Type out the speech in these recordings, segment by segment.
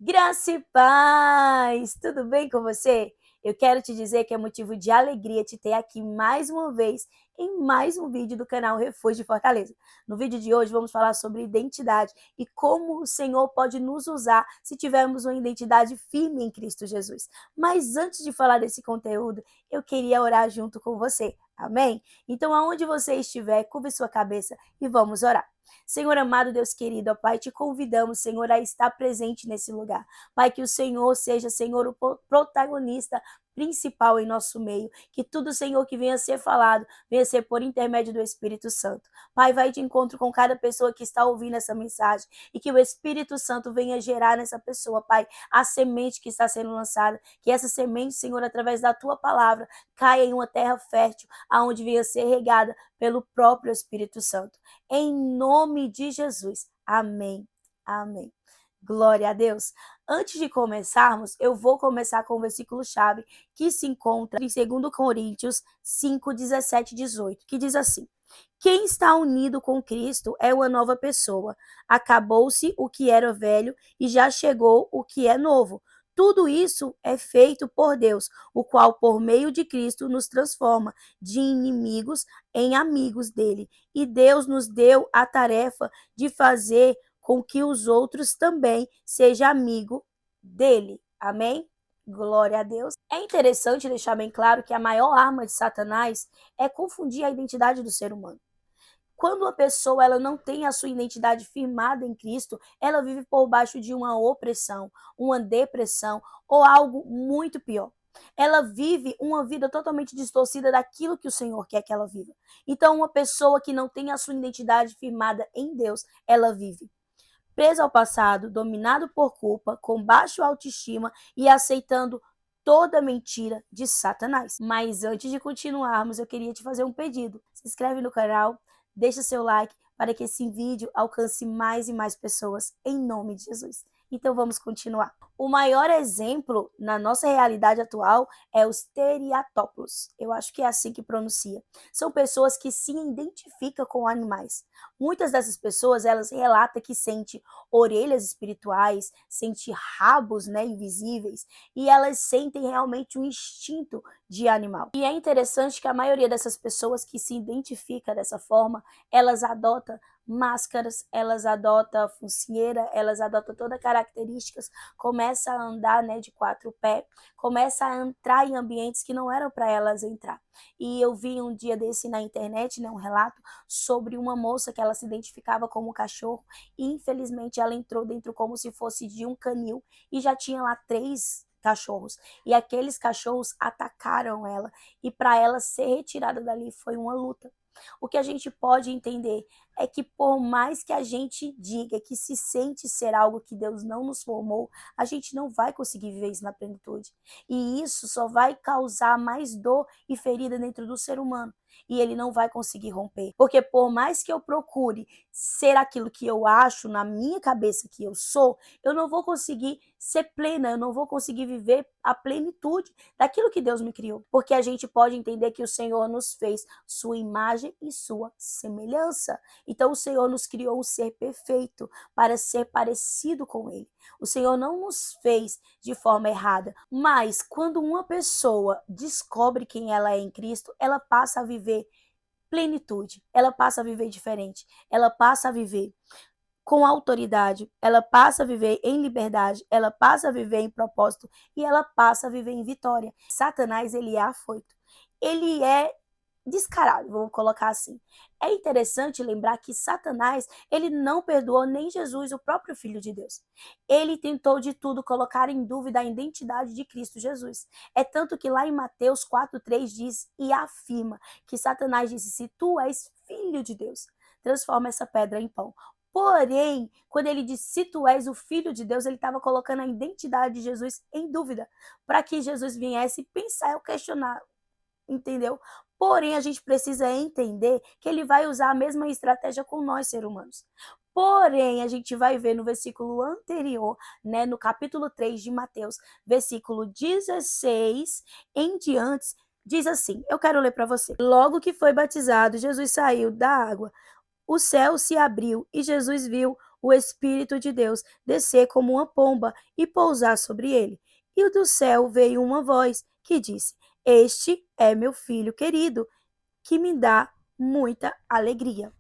Graça e paz! Tudo bem com você? Eu quero te dizer que é motivo de alegria te ter aqui mais uma vez em mais um vídeo do canal Refúgio de Fortaleza. No vídeo de hoje vamos falar sobre identidade e como o Senhor pode nos usar se tivermos uma identidade firme em Cristo Jesus. Mas antes de falar desse conteúdo, eu queria orar junto com você. Amém? Então, aonde você estiver, curve sua cabeça e vamos orar. Senhor amado, Deus querido, ó Pai, te convidamos, Senhor, a estar presente nesse lugar. Pai, que o Senhor seja, Senhor, o protagonista principal em nosso meio. Que tudo, Senhor, que venha a ser falado, venha a ser por intermédio do Espírito Santo. Pai, vai de encontro com cada pessoa que está ouvindo essa mensagem e que o Espírito Santo venha gerar nessa pessoa, Pai, a semente que está sendo lançada. Que essa semente, Senhor, através da Tua palavra, caia em uma terra fértil, aonde venha a ser regada pelo próprio Espírito Santo. Em nome de Jesus. Amém. Amém. Glória a Deus. Antes de começarmos, eu vou começar com o versículo-chave que se encontra em 2 Coríntios 5, 17 e 18, que diz assim: Quem está unido com Cristo é uma nova pessoa. Acabou-se o que era velho e já chegou o que é novo. Tudo isso é feito por Deus, o qual, por meio de Cristo, nos transforma de inimigos em amigos dele. E Deus nos deu a tarefa de fazer com que os outros também sejam amigos dele. Amém? Glória a Deus. É interessante deixar bem claro que a maior arma de Satanás é confundir a identidade do ser humano. Quando uma pessoa ela não tem a sua identidade firmada em Cristo, ela vive por baixo de uma opressão, uma depressão ou algo muito pior. Ela vive uma vida totalmente distorcida daquilo que o Senhor quer que ela viva. Então, uma pessoa que não tem a sua identidade firmada em Deus, ela vive presa ao passado, dominado por culpa, com baixa autoestima e aceitando toda mentira de Satanás. Mas antes de continuarmos, eu queria te fazer um pedido. Se inscreve no canal, deixa seu like para que esse vídeo alcance mais e mais pessoas, em nome de Jesus. Então vamos continuar. O maior exemplo na nossa realidade atual é os teriatópolis. Eu acho que é assim que pronuncia. São pessoas que se identificam com animais. Muitas dessas pessoas, elas relatam que sentem orelhas espirituais, sentem rabos, invisíveis, e elas sentem realmente um instinto de animal. E é interessante que a maioria dessas pessoas que se identifica dessa forma, elas adotam máscaras, elas adotam focinheira, elas adotam todas características, começa a andar, de 4 pés, começa a entrar em ambientes que não eram para elas entrar. E eu vi um dia desse na internet, um relato sobre uma moça que ela se identificava como cachorro e infelizmente ela entrou dentro como se fosse de um canil e já tinha lá 3 cachorros. E aqueles cachorros atacaram ela e para ela ser retirada dali foi uma luta. O que a gente pode entender é que por mais que a gente diga que se sente ser algo que Deus não nos formou, a gente não vai conseguir viver isso na plenitude. E isso só vai causar mais dor e ferida dentro do ser humano. E ele não vai conseguir romper. Porque por mais que eu procure ser aquilo que eu acho na minha cabeça que eu sou, eu não vou conseguir ser plena, eu não vou conseguir viver a plenitude daquilo que Deus me criou. Porque a gente pode entender que o Senhor nos fez sua imagem e sua semelhança. Então o Senhor nos criou um ser perfeito para ser parecido com ele. O Senhor não nos fez de forma errada, mas quando uma pessoa descobre quem ela é em Cristo, ela passa a viver plenitude, ela passa a viver diferente, ela passa a viver com autoridade, ela passa a viver em liberdade, ela passa a viver em propósito e ela passa a viver em vitória. Satanás, ele é afoito. Ele é descarado, vamos colocar assim. É interessante lembrar que Satanás, ele não perdoou nem Jesus, o próprio Filho de Deus. Ele tentou de tudo colocar em dúvida a identidade de Cristo Jesus. É tanto que lá em Mateus 4:3 diz e afirma que Satanás disse: se tu és filho de Deus, transforma essa pedra em pão. Porém, quando ele disse, se tu és o Filho de Deus, ele estava colocando a identidade de Jesus em dúvida, para que Jesus viesse pensar ou questionar, entendeu? Porém, a gente precisa entender que ele vai usar a mesma estratégia com nós, seres humanos. Porém, a gente vai ver no versículo anterior, no capítulo 3 de Mateus, versículo 16 em diante, diz assim, eu quero ler para você. Logo que foi batizado, Jesus saiu da água. O céu se abriu e Jesus viu o Espírito de Deus descer como uma pomba e pousar sobre ele. E do céu veio uma voz que disse: Este é meu filho querido, que me dá muita alegria.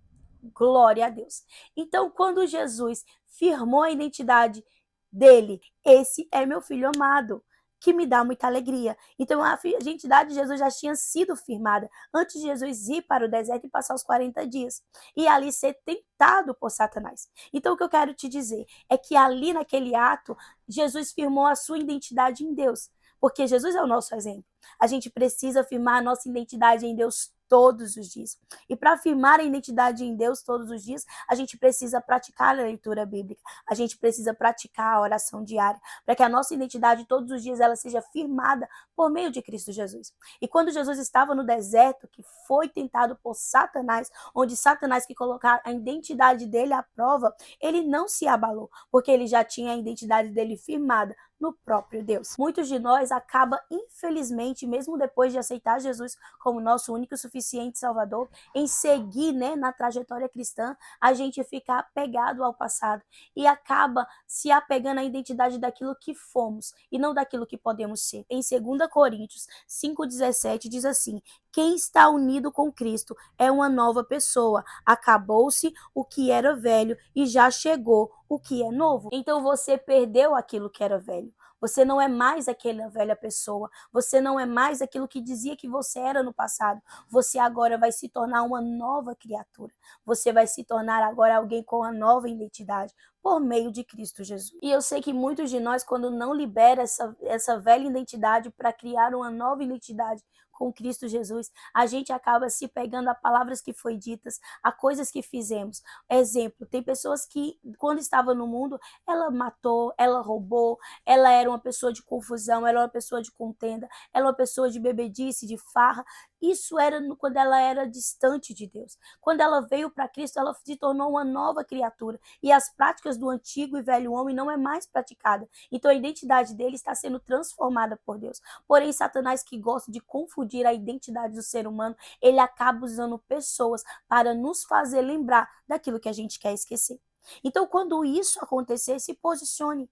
Glória a Deus. Então, quando Jesus firmou a identidade dele, esse é meu filho amado, que me dá muita alegria. Então, a identidade de Jesus já tinha sido firmada antes de Jesus ir para o deserto e passar os 40 dias. E ali ser tentado por Satanás. Então, o que eu quero te dizer é que ali naquele ato, Jesus firmou a sua identidade em Deus. Porque Jesus é o nosso exemplo. A gente precisa firmar a nossa identidade em Deus todos os dias. E para afirmar a identidade em Deus todos os dias, a gente precisa praticar a leitura bíblica, a gente precisa praticar a oração diária, para que a nossa identidade todos os dias ela seja firmada por meio de Cristo Jesus. E quando Jesus estava no deserto, que foi tentado por Satanás, onde Satanás que colocar a identidade dele à prova, ele não se abalou, porque ele já tinha a identidade dele firmada no próprio Deus. Muitos de nós acabam, infelizmente, mesmo depois de aceitar Jesus como nosso único e suficiente Salvador, em seguir, na trajetória cristã, a gente fica apegado ao passado e acaba se apegando à identidade daquilo que fomos e não daquilo que podemos ser. Em 2 Coríntios 5,17 diz assim: quem está unido com Cristo é uma nova pessoa. Acabou-se o que era velho e já chegou o que é novo. Então você perdeu aquilo que era velho. Você não é mais aquela velha pessoa. Você não é mais aquilo que dizia que você era no passado. Você agora vai se tornar uma nova criatura. Você vai se tornar agora alguém com uma nova identidade por meio de Cristo Jesus. E eu sei que muitos de nós, quando não libera essa velha identidade para criar uma nova identidade com Cristo Jesus, a gente acaba se pegando a palavras que foi ditas, a coisas que fizemos. Exemplo, tem pessoas que, quando estava no mundo, ela matou, ela roubou, ela era uma pessoa de confusão, ela era uma pessoa de contenda, ela era uma pessoa de bebedice, de farra. Isso era quando ela era distante de Deus. Quando ela veio para Cristo, ela se tornou uma nova criatura. E as práticas do antigo e velho homem não é mais praticada. Então a identidade dele está sendo transformada por Deus. Porém, Satanás, que gosta de confundir a identidade do ser humano, ele acaba usando pessoas para nos fazer lembrar daquilo que a gente quer esquecer. Então, quando isso acontecer, se posicione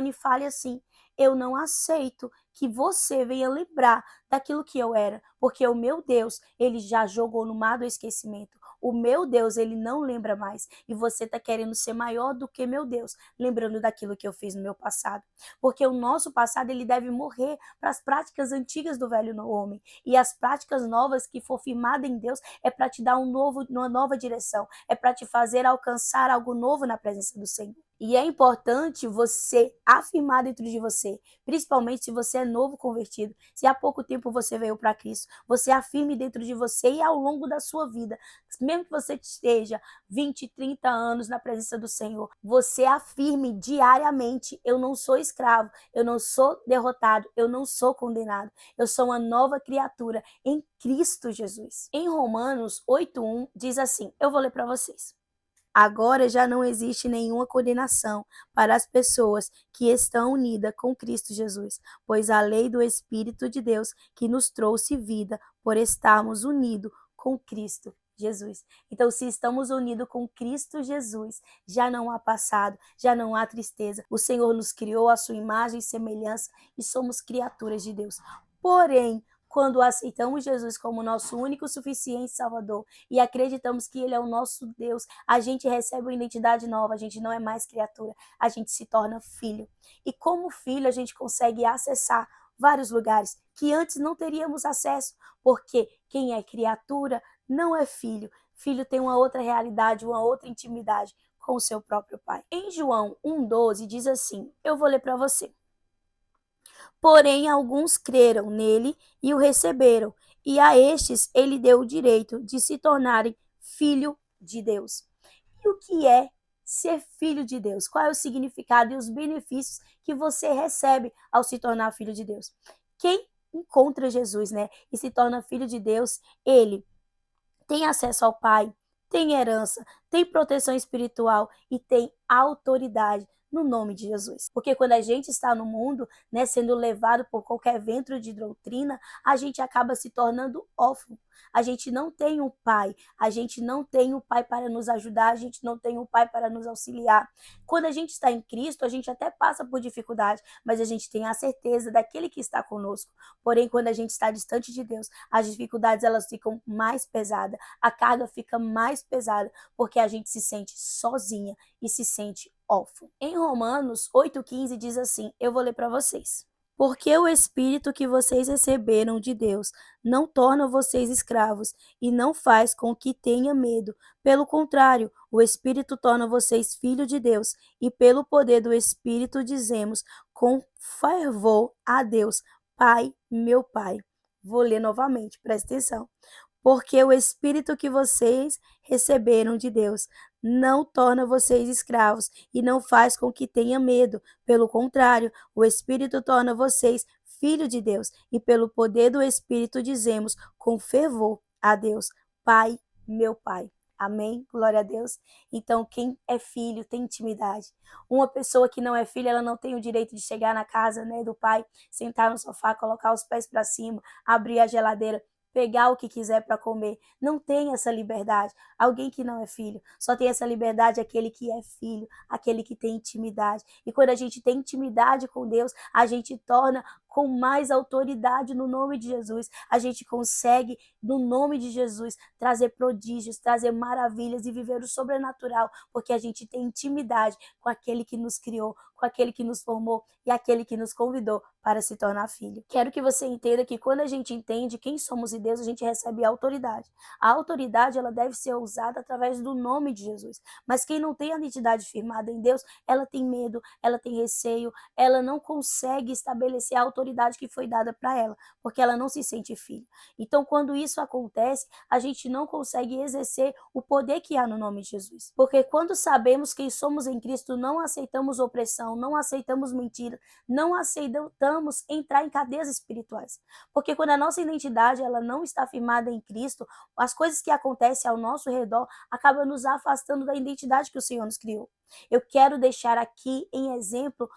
e fale assim: eu não aceito que você venha lembrar daquilo que eu era, porque o meu Deus, ele já jogou no mar do esquecimento. O meu Deus, ele não lembra mais. E você está querendo ser maior do que meu Deus, lembrando daquilo que eu fiz no meu passado. Porque o nosso passado, ele deve morrer para as práticas antigas do velho homem. E as práticas novas que for firmada em Deus é para te dar uma nova direção. É para te fazer alcançar algo novo na presença do Senhor. E é importante você afirmar dentro de você, principalmente se você é novo convertido, se há pouco tempo você veio para Cristo, você afirme dentro de você e ao longo da sua vida, mesmo que você esteja 20, 30 anos na presença do Senhor, você afirme diariamente: eu não sou escravo, eu não sou derrotado, eu não sou condenado, eu sou uma nova criatura em Cristo Jesus. Em Romanos 8:1 diz assim, eu vou ler para vocês. Agora já não existe nenhuma condenação para as pessoas que estão unidas com Cristo Jesus, pois a lei do Espírito de Deus que nos trouxe vida por estarmos unidos com Cristo Jesus. Então, se estamos unidos com Cristo Jesus, já não há passado, já não há tristeza. O Senhor nos criou à sua imagem e semelhança e somos criaturas de Deus. Porém, quando aceitamos Jesus como nosso único e suficiente Salvador e acreditamos que Ele é o nosso Deus, a gente recebe uma identidade nova, a gente não é mais criatura, a gente se torna filho. E como filho, a gente consegue acessar vários lugares que antes não teríamos acesso, porque quem é criatura não é filho. Filho tem uma outra realidade, uma outra intimidade com o seu próprio pai. Em João 1,12 diz assim, eu vou ler para você. Porém, alguns creram nele e o receberam, e a estes ele deu o direito de se tornarem filho de Deus. E o que é ser filho de Deus? Qual é o significado e os benefícios que você recebe ao se tornar filho de Deus? Quem encontra Jesus, e se torna filho de Deus, ele tem acesso ao Pai, tem herança, tem proteção espiritual e tem autoridade no nome de Jesus. Porque quando a gente está no mundo, né, sendo levado por qualquer vento de doutrina, a gente acaba se tornando órfão. A gente não tem um pai, a gente não tem um pai para nos ajudar, a gente não tem um pai para nos auxiliar. Quando a gente está em Cristo, a gente até passa por dificuldade, mas a gente tem a certeza daquele que está conosco. Porém, quando a gente está distante de Deus, as dificuldades elas ficam mais pesadas, a carga fica mais pesada, porque a gente se sente sozinha e se sente órfão. Em Romanos 8,15 diz assim, eu vou ler para vocês. Porque o Espírito que vocês receberam de Deus não torna vocês escravos e não faz com que tenha medo. Pelo contrário, o Espírito torna vocês filhos de Deus e pelo poder do Espírito dizemos com fervor a Deus, Pai, meu Pai. Vou ler novamente, presta atenção. Porque o Espírito que vocês receberam de Deus não torna vocês escravos e não faz com que tenha medo. Pelo contrário, o Espírito torna vocês filhos de Deus e pelo poder do Espírito dizemos com fervor a Deus, Pai, meu Pai. Amém? Glória a Deus. Então, quem é filho tem intimidade. Uma pessoa que não é filha, ela não tem o direito de chegar na casa, né, do pai, sentar no sofá, colocar os pés para cima, abrir a geladeira, pegar o que quiser para comer. Não tem essa liberdade. Alguém que não é filho. Só tem essa liberdade aquele que é filho, aquele que tem intimidade. E quando a gente tem intimidade com Deus, a gente torna com mais autoridade no nome de Jesus. A gente consegue, no nome de Jesus, trazer prodígios, trazer maravilhas e viver o sobrenatural, porque a gente tem intimidade com aquele que nos criou, com aquele que nos formou e aquele que nos convidou para se tornar filho. Quero que você entenda que quando a gente entende quem somos em Deus, a gente recebe autoridade. A autoridade, ela deve ser usada através do nome de Jesus. Mas quem não tem a identidade firmada em Deus, ela tem medo, ela tem receio, ela não consegue estabelecer a autoridade que foi dada para ela, porque ela não se sente filha. Então, quando isso acontece, a gente não consegue exercer o poder que há no nome de Jesus. Porque quando sabemos quem somos em Cristo, não aceitamos opressão, não aceitamos mentira, não aceitamos entrar em cadeias espirituais. Porque quando a nossa identidade ela não está firmada em Cristo, as coisas que acontecem ao nosso redor acabam nos afastando da identidade que o Senhor nos criou. Eu quero deixar aqui em exemplo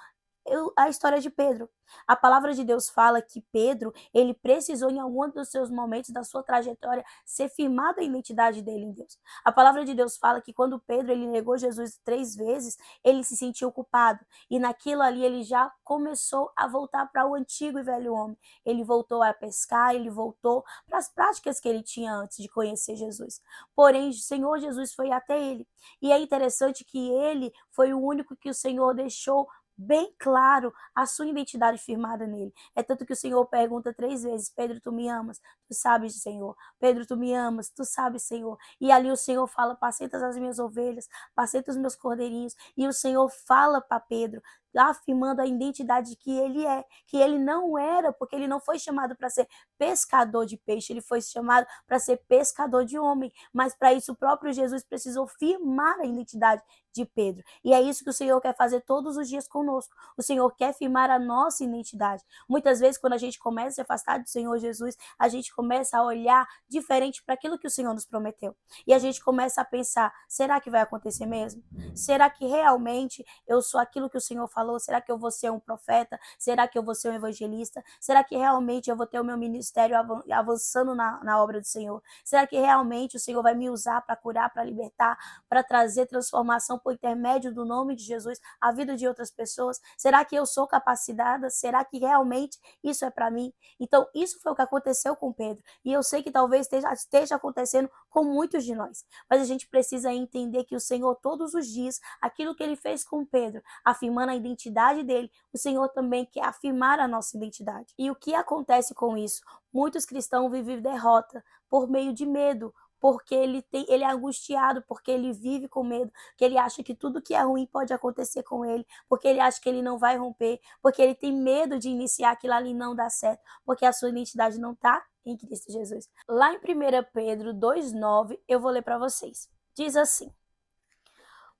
a história de Pedro. A palavra de Deus fala que Pedro, ele precisou em algum dos seus momentos da sua trajetória ser firmado a identidade dele em Deus. A palavra de Deus fala que quando Pedro ele negou Jesus 3 vezes, ele se sentiu culpado. E naquilo ali ele já começou a voltar para o antigo e velho homem. Ele voltou a pescar, ele voltou para as práticas que ele tinha antes de conhecer Jesus. Porém, o Senhor Jesus foi até ele. E é interessante que ele foi o único que o Senhor deixou bem claro a sua identidade firmada nele. É tanto que o Senhor pergunta 3 vezes, Pedro, tu me amas? Tu sabes, Senhor. Pedro, tu me amas? Tu sabes, Senhor. E ali o Senhor fala, pacentas as minhas ovelhas, pacenta os meus cordeirinhos. E o Senhor fala para Pedro, afirmando a identidade que ele é, que ele não era, porque ele não foi chamado para ser pescador de peixe, ele foi chamado para ser pescador de homem, mas para isso o próprio Jesus precisou firmar a identidade de Pedro, e é isso que o Senhor quer fazer todos os dias conosco, o Senhor quer firmar a nossa identidade. Muitas vezes quando a gente começa a se afastar do Senhor Jesus, a gente começa a olhar diferente para aquilo que o Senhor nos prometeu, e a gente começa a pensar, será que vai acontecer mesmo? Será que realmente eu sou aquilo que o Senhor falou? Será que eu vou ser um profeta? Será que eu vou ser um evangelista? Será que realmente eu vou ter o meu ministério avançando na obra do Senhor? Será que realmente o Senhor vai me usar para curar, para libertar, para trazer transformação por intermédio do nome de Jesus à vida de outras pessoas? Será que eu sou capacitada? Será que realmente isso é para mim? Então, isso foi o que aconteceu com Pedro. E eu sei que talvez esteja acontecendo com muitos de nós. Mas a gente precisa entender que o Senhor, todos os dias, aquilo que ele fez com Pedro, afirmando a identidade dele, o Senhor também quer afirmar a nossa identidade. E o que acontece com isso? Muitos cristãos vivem derrota por meio de medo, porque ele é angustiado, porque ele vive com medo, que ele acha que tudo que é ruim pode acontecer com ele, porque ele acha que ele não vai romper, porque ele tem medo de iniciar aquilo ali e não dar certo, porque a sua identidade não está em Cristo Jesus. Lá em 1 Pedro 2,9, eu vou ler para vocês. Diz assim: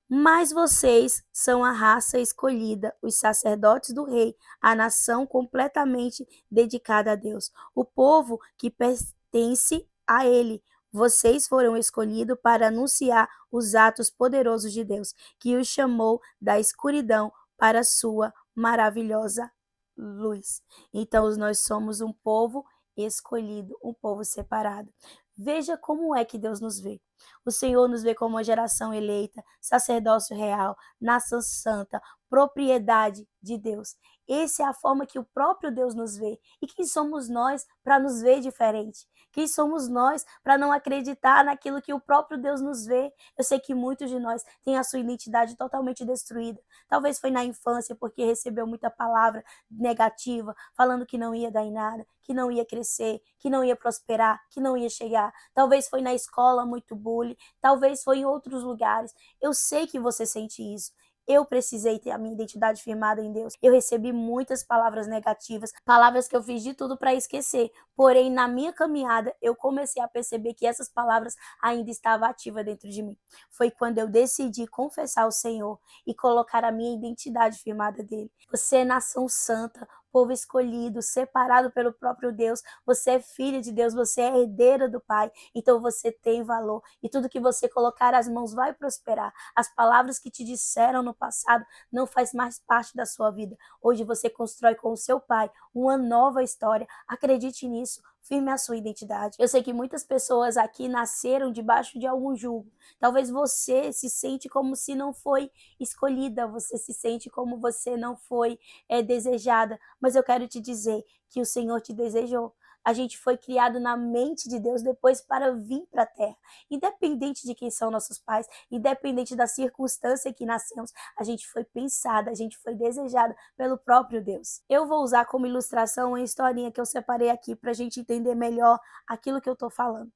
mas vocês são a raça escolhida, os sacerdotes do rei, a nação completamente dedicada a Deus, o povo que pertence a ele. Vocês foram escolhidos para anunciar os atos poderosos de Deus, que os chamou da escuridão para a sua maravilhosa luz. Então nós somos um povo escolhido, um povo separado. Veja como é que Deus nos vê. O Senhor nos vê como uma geração eleita, sacerdócio real, nação santa, propriedade de Deus. Essa é a forma que o próprio Deus nos vê. E quem somos nós para nos ver diferente? Quem somos nós para não acreditar naquilo que o próprio Deus nos vê? Eu sei que muitos de nós têm a sua identidade totalmente destruída. Talvez foi na infância porque recebeu muita palavra negativa, falando que não ia dar em nada, que não ia crescer, que não ia prosperar, que não ia chegar. Talvez foi na escola muito bullying, talvez foi em outros lugares. Eu sei que você sente isso. Eu precisei ter a minha identidade firmada em Deus. Eu recebi muitas palavras negativas, palavras que eu fiz de tudo para esquecer. Porém, na minha caminhada, eu comecei a perceber que essas palavras ainda estavam ativas dentro de mim. Foi quando eu decidi confessar ao Senhor e colocar a minha identidade firmada dele. Você é nação santa, povo escolhido, separado pelo próprio Deus. Você é filha de Deus, você é herdeira do Pai. Então você tem valor. E tudo que você colocar as mãos vai prosperar. As palavras que te disseram no passado não faz mais parte da sua vida. Hoje você constrói com o seu Pai uma nova história. Acredite nisso. Firme a sua identidade. Eu sei que muitas pessoas aqui nasceram debaixo de algum jugo. Talvez você se sente como se não foi escolhida, você se sente como você não foi desejada. Mas eu quero te dizer que o Senhor te desejou. A gente foi criado na mente de Deus depois para vir para a terra. Independente de quem são nossos pais, independente da circunstância que nascemos, a gente foi pensada, a gente foi desejada pelo próprio Deus. Eu vou usar como ilustração uma historinha que eu separei aqui para a gente entender melhor aquilo que eu estou falando.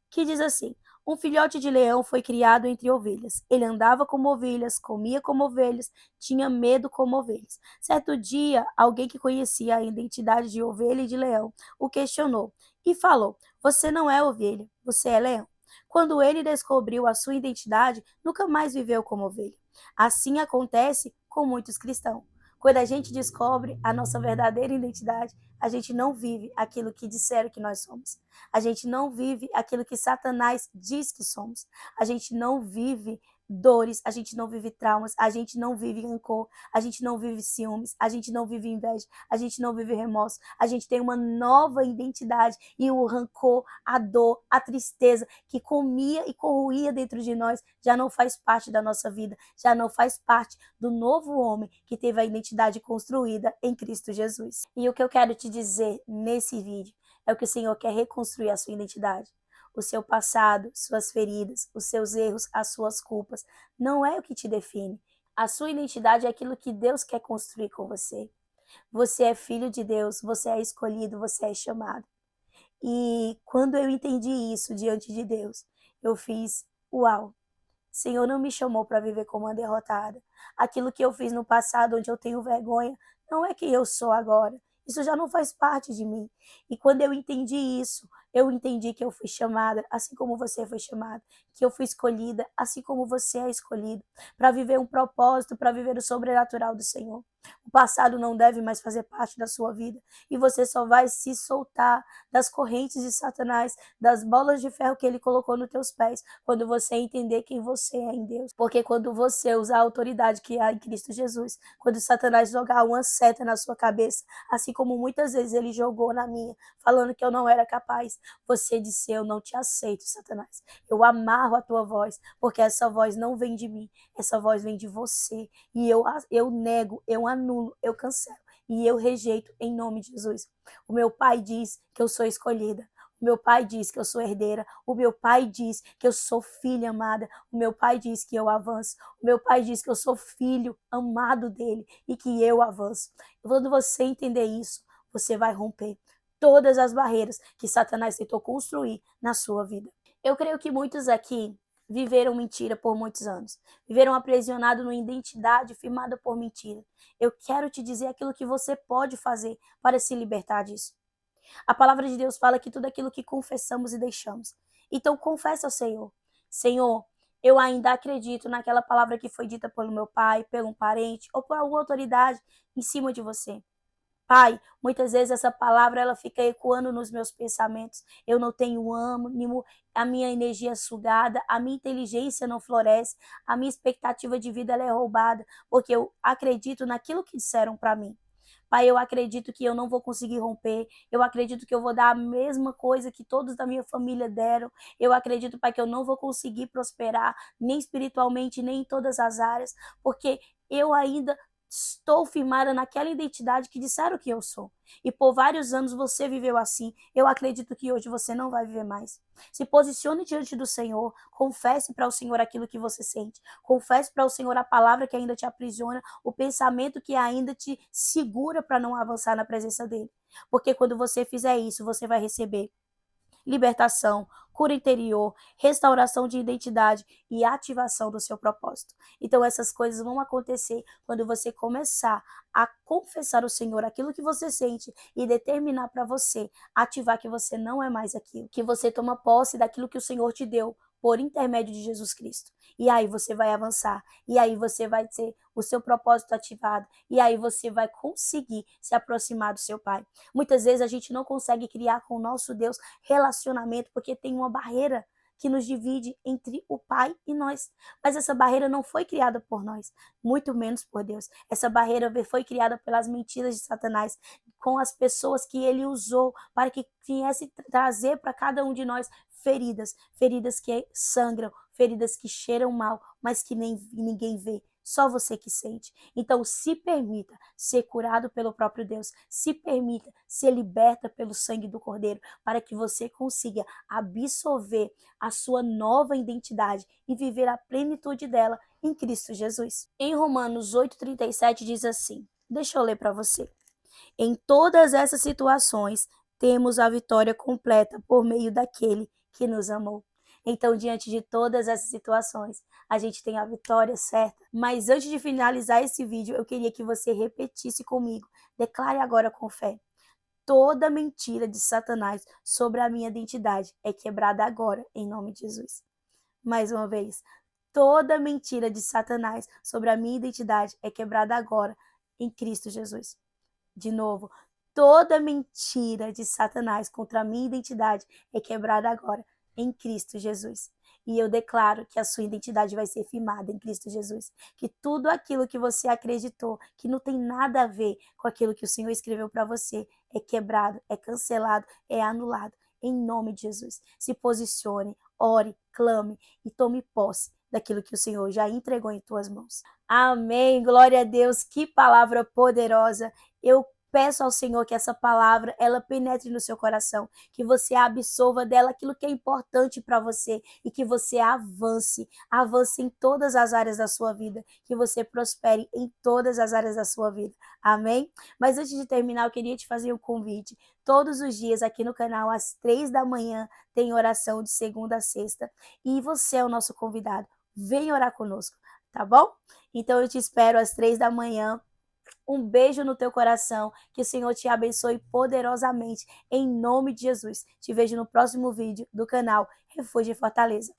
Que diz assim: um filhote de leão foi criado entre ovelhas. Ele andava como ovelhas, comia como ovelhas, tinha medo como ovelhas. Certo dia, alguém que conhecia a identidade de ovelha e de leão o questionou e falou: Você não é ovelha, você é leão. Quando ele descobriu a sua identidade, nunca mais viveu como ovelha. Assim acontece com muitos cristãos. Quando a gente descobre a nossa verdadeira identidade, a gente não vive aquilo que disseram que nós somos. A gente não vive aquilo que Satanás diz que somos. A gente não vive dores, a gente não vive traumas, a gente não vive rancor, a gente não vive ciúmes, a gente não vive inveja, a gente não vive remorso. A gente tem uma nova identidade e o rancor, a dor, a tristeza que comia e corroía dentro de nós já não faz parte da nossa vida, já não faz parte do novo homem que teve a identidade construída em Cristo Jesus. E o que eu quero te dizer nesse vídeo é o que o Senhor quer reconstruir a sua identidade. O seu passado, suas feridas, os seus erros, as suas culpas, não é o que te define. A sua identidade é aquilo que Deus quer construir com você. Você é filho de Deus, você é escolhido, você é chamado. E quando eu entendi isso diante de Deus, eu fiz, uau, o Senhor não me chamou para viver como uma derrotada. Aquilo que eu fiz no passado, onde eu tenho vergonha, não é quem eu sou agora. Isso já não faz parte de mim. E quando eu entendi isso, eu entendi que eu fui chamada, assim como você foi chamada, que eu fui escolhida, assim como você é escolhido, para viver um propósito, para viver o sobrenatural do Senhor. O passado não deve mais fazer parte da sua vida e você só vai se soltar das correntes de Satanás, das bolas de ferro que ele colocou nos teus pés, quando você entender quem você é em Deus. Porque quando você usar a autoridade que há em Cristo Jesus, quando Satanás jogar uma seta na sua cabeça, assim como muitas vezes ele jogou na minha, falando que eu não era capaz, você disse: eu não te aceito, Satanás. Eu amarro a tua voz, porque essa voz não vem de mim, essa voz vem de você. E eu nego, eu anulo, eu cancelo e eu rejeito em nome de Jesus. O meu pai diz que eu sou escolhida. O meu pai diz que eu sou herdeira. O meu pai diz que eu sou filha amada. O meu pai diz que eu avanço. O meu pai diz que eu sou filho amado dele e que eu avanço. Quando você entender isso, você vai romper todas as barreiras que Satanás tentou construir na sua vida. Eu creio que muitos aqui viveram mentira por muitos anos. Viveram aprisionados numa identidade firmada por mentira. Eu quero te dizer aquilo que você pode fazer para se libertar disso. A palavra de Deus fala que tudo aquilo que confessamos e deixamos. Então confessa ao Senhor: Senhor, eu ainda acredito naquela palavra que foi dita pelo meu pai, pelo um parente ou por alguma autoridade em cima de você. Pai, muitas vezes essa palavra ela fica ecoando nos meus pensamentos. Eu não tenho ânimo, a minha energia é sugada, a minha inteligência não floresce, a minha expectativa de vida ela é roubada, porque eu acredito naquilo que disseram para mim. Pai, eu acredito que eu não vou conseguir romper. Eu acredito que eu vou dar a mesma coisa que todos da minha família deram. Eu acredito, Pai, que eu não vou conseguir prosperar, nem espiritualmente, nem em todas as áreas, porque eu ainda estou firmada naquela identidade que disseram que eu sou. E por vários anos você viveu assim. Eu acredito que hoje você não vai viver mais. Se posicione diante do Senhor, confesse para o Senhor aquilo que você sente. Confesse para o Senhor a palavra que ainda te aprisiona, o pensamento que ainda te segura para não avançar na presença dele. Porque quando você fizer isso, você vai receber libertação, cura interior, restauração de identidade e ativação do seu propósito. Então essas coisas vão acontecer quando você começar a confessar ao Senhor aquilo que você sente e determinar para você ativar que você não é mais aquilo, que você toma posse daquilo que o Senhor te deu por intermédio de Jesus Cristo. E aí você vai avançar, e aí você vai ter o seu propósito ativado, e aí você vai conseguir se aproximar do seu Pai. Muitas vezes a gente não consegue criar com o nosso Deus relacionamento porque tem uma barreira que nos divide entre o Pai e nós. Mas essa barreira não foi criada por nós, muito menos por Deus. Essa barreira foi criada pelas mentiras de Satanás, com as pessoas que ele usou para que viesse trazer para cada um de nós feridas, feridas que sangram, feridas que cheiram mal, mas que ninguém vê. Só você que sente. Então, se permita ser curado pelo próprio Deus. Se permita ser liberta pelo sangue do Cordeiro, para que você consiga absorver a sua nova identidade e viver a plenitude dela em Cristo Jesus. Em Romanos 8,37 diz assim, deixa eu ler para você. Em todas essas situações, temos a vitória completa por meio daquele que nos amou. Então, diante de todas essas situações, a gente tem a vitória certa. Mas antes de finalizar esse vídeo, eu queria que você repetisse comigo. Declare agora com fé. Toda mentira de Satanás sobre a minha identidade é quebrada agora, em nome de Jesus. Mais uma vez. Toda mentira de Satanás sobre a minha identidade é quebrada agora, em Cristo Jesus. De novo. Toda mentira de Satanás contra a minha identidade é quebrada agora, em Cristo Jesus. E eu declaro que a sua identidade vai ser firmada em Cristo Jesus. Que tudo aquilo que você acreditou, que não tem nada a ver com aquilo que o Senhor escreveu para você, é quebrado, é cancelado, é anulado. Em nome de Jesus. Se posicione, ore, clame e tome posse daquilo que o Senhor já entregou em tuas mãos. Amém. Glória a Deus. Que palavra poderosa. Eu peço ao Senhor que essa palavra, ela penetre no seu coração, que você absorva dela aquilo que é importante para você e que você avance em todas as áreas da sua vida, que você prospere em todas as áreas da sua vida. Amém? Mas antes de terminar, eu queria te fazer um convite. Todos os dias aqui no canal, às 3 da manhã, tem oração de segunda a sexta e você é o nosso convidado. Vem orar conosco, tá bom? Então eu te espero às 3 da manhã. Um beijo no teu coração, que o Senhor te abençoe poderosamente, em nome de Jesus. Te vejo no próximo vídeo do canal Refúgio em Fortaleza.